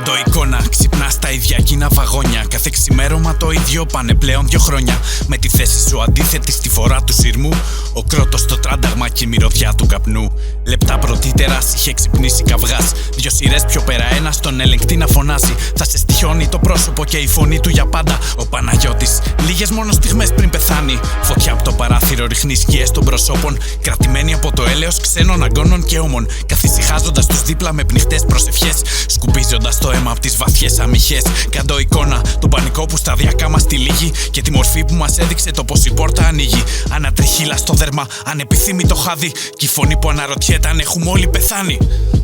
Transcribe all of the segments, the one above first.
Κάντο εικόνα, ξυπνά στα ίδια κοινά βαγόνια. Κάθε ξημέρωμα το ίδιο, πάνε πλέον 2 χρόνια. Με τη θέση σου αντίθετη στη φορά του σειρμού. Ο κρότος στο τράνταγμα και η μυρωδιά του καπνού. Λεπτά πρωτύτερα είχε ξυπνήσει καυγάς. 2 σειρές πιο πέρα, ένα στον ελεγκτή να φωνάζει. Θα σε στοιχιώνει το πρόσωπο και η φωνή του για πάντα. Ο Παναγιώτης, λίγες μόνο στιγμές πριν πεθάνει. Φωτιά από το παράθυρο ρίχνει σκιές των προσώπων. Κρατημένοι από το έλεος ξένων αγκώνων και ώμων. Καθησυχάζοντας τους δίπλα με πνιχτές προσευχές. Σκουπίζοντας το αίμα από τις βαθιές αμυχές. Κάντο εικόνα, τον πανικό που σταδιακά μας τυλίγει. Και τη μορφή που μας έδειξε το πως η πόρτα ανοίγει. Ανατριχύλα στο δέρμα, ανεπιθύμητο χάδι. Κι η φωνή που αναρωτιέται αν έχουμε όλοι πεθάνει.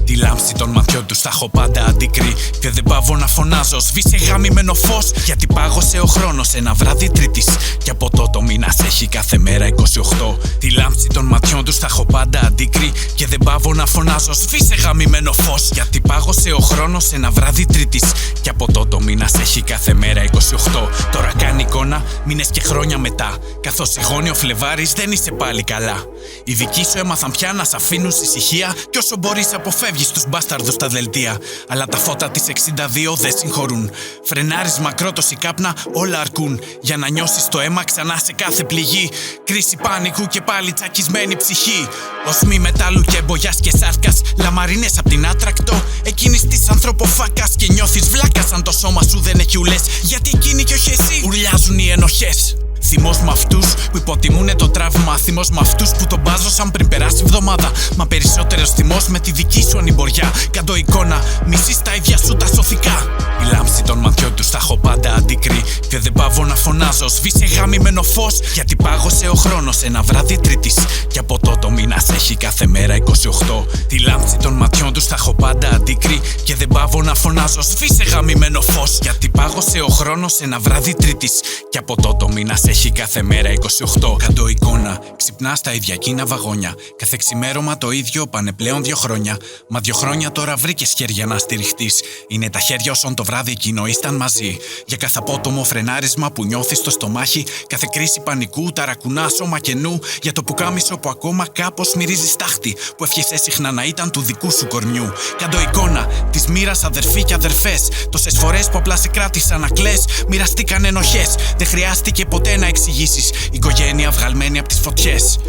Τη λάμψη των ματιών τους θα έχω πάντα αντίκρι. Και δεν πάω να φωνάζω, σβήσε γαμημένο φως. Γιατί πάγωσε ο χρόνος ένα βράδυ Τρίτης. Και από τότε ο μήνας έχει κάθε μέρα 28. Τη λάμψη των ματιών τους θα έχω πάντα αντίκρι. Και δεν πάω να φωνάζω, σβήσε γαμημένο φως. Γιατί πάγωσε ο χρόνος ένα βράδυ Τρίτης. Και από τότε ο μήνας έχει κάθε μέρα 28. Τώρα κάνει εικόνα μήνες και χρόνια μετά. Καθώς σιγώνει ο Φλεβάρης δεν είσαι πάλι καλά. Οι δικοί σου έμαθαν πια να σ' αφήνουν στη ησυχία. Κι όσο μπορείς αποφεύγεις τους μπάσταρδους στα δελτία. Αλλά τα φώτα της 62 δεν συγχωρούν. Φρενάρισμα, κρότος ή κάπνα όλα αρκούν. Για να νιώσεις το αίμα ξανά σε κάθε πληγή. Κρίση πανικού και πάλι τσακισμένη ψυχή. Οσμοί μετάλλου και μπογιάς και σάρκας. Λαμαρίνες απ' την άτρακτο. Εκείνης της ανθρωποφάκας. Και νιώθεις βλάκας αν το σώμα σου δεν έχει ουλές. Γιατί εκείνη κι όχι εσύ ουρλιάζουν οι ενοχές. Θυμός με αυτούς που υποτιμούνε το τραύμα. Θυμός με αυτούς που τον μπάζωσαν πριν περάσει εβδομάδα. Μα περισσότερος θυμός με τη δική σου ανημποριά. Κάντο εικόνα, μισείς τα ίδια σου τα σωθικά. Η λάμψη των ματιών τους θα έχω πάντα αντίκρι. Και δεν πάω να φωνάζω, σβήσε γαμημένο φως. Γιατί πάγωσε ο χρόνος ένα βράδυ Τρίτης. Και από τότε ο μήνας έχει κάθε μέρα 28. Τη λάμψη των ματιών τους θα έχω πάντα αντίκρι. Και δεν πάω να φωνάζω, σβήσε γαμημένο φως. Γιατί πάγωσε ο χρόνος ένα βράδυ Τρίτης. Και από τότε ο μήνας έχει κάθε μέρα 28. Κάντο εικόνα, ξυπνά στα ίδια κοινά βαγόνια. Κάθε ξημέρωμα το ίδιο, πάνε πλέον 2 χρόνια. Μα 2 χρόνια τώρα βρήκες χέρια να στηριχτείς. Είναι τα χέρια όσων το βράδυ εκείνο ήσταν μαζί. Για κάθε απότομο φρενάρισμα που νιώθεις στο στομάχι. Κάθε κρίση πανικού, ταρακουνά σώμα κενού. Για το πουκάμισο που ακόμα κάπως μυρίζει στάχτη. Που ευχέσαι συχνά να ήταν του δικού σου κορμιού. Κάντο εικόνα, της μοίρας αδερφοί και αδερφές. Τόσες φορές που απλά σε κράτησαν να κλαις. Μοιραστήκαν ενοχές, δεν χρειάστηκε ποτέ να εξηγήσεις. Οικογένεια βγαλμένη από τις φωτιές.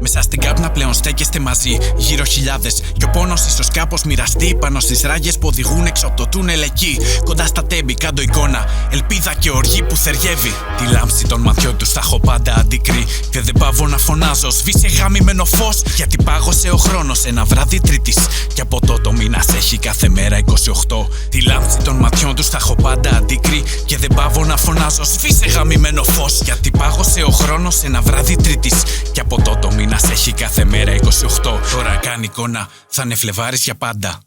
Μέσα στην κάπνα πλέον στέκεστε μαζί, γύρω χιλιάδες. Και ο πόνος ίσως κάπως μοιραστεί πάνω στις ράγες που οδηγούν έξω από το τούνελ εκεί. Κοντά στα τέμπη, κάντο εικόνα, ελπίδα και οργή που θεριεύει. Τη λάμψη των ματιών τους θα έχω πάντα αντίκρι. Και δεν πάω να φωνάζω, σβήσε γαμημένο φως. Γιατί πάγωσε ο χρόνος ένα βράδυ Τρίτης. Και από τότε ο μήνας έχει κάθε μέρα 28. Τη λάμψη των ματιών τους θα έχω πάντα αντίκρι. Και δεν πάω να φωνάζω, σβήσε γαμημένο φως. Γιατί πάγωσε ο χρόνος ένα βράδυ Τρίτης. Και από τότε ο μήνας έχει κάθε μέρα 28. Τώρα κάνει εικόνα, θα είναι Φλεβάρης για πάντα.